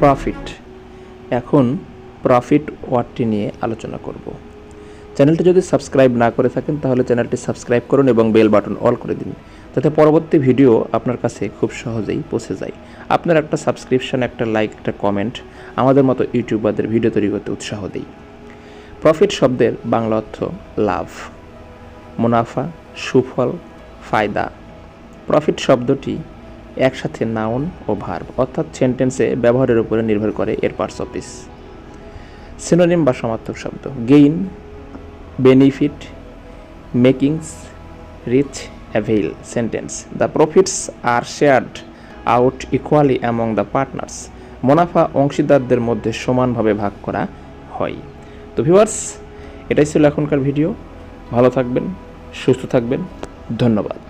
Profit. এখন profit ওয়ার্ডটি নিয়ে আলোচনা করব। চ্যানেলটি যদি সাবস্ক্রাইব না করে থাকেন তাহলে চ্যানেলটি সাবস্ক্রাইব করুন এবং বেল বাটন অল করে দিন, যাতে পরবর্তী ভিডিও আপনার কাছে খুব সহজেই পৌঁছে যায়। আপনার একটা সাবস্ক্রিপশন, একটা লাইক, একটা কমেন্ট আমাদের মতো ইউটিউবারদের ভিডিও তৈরি করতে উৎসাহ দেয়। প্রফিট শব্দের বাংলা অর্থ লাভ, মুনাফা, সুফল, ফায়দা। প্রফিট শব্দটি একসাথে নাউন ও ভার্ব অর্থাৎ সেন্টেন্সে ব্যবহারের উপরে নির্ভর করে এর পার্টস অফ স্পিচ। সিনোনিম বা সমার্থক শব্দ: gain, benefit, makings, rich, avail. Sentence: the profits are shared out equally among the partners. মুনাফা অংশীদারদের মধ্যে সমানভাবে ভাগ করা হয়। তো ভিউয়ার্স, এটাই ছিল এখনকার ভিডিও। ভালো থাকবেন, সুস্থ থাকবেন, ধন্যবাদ।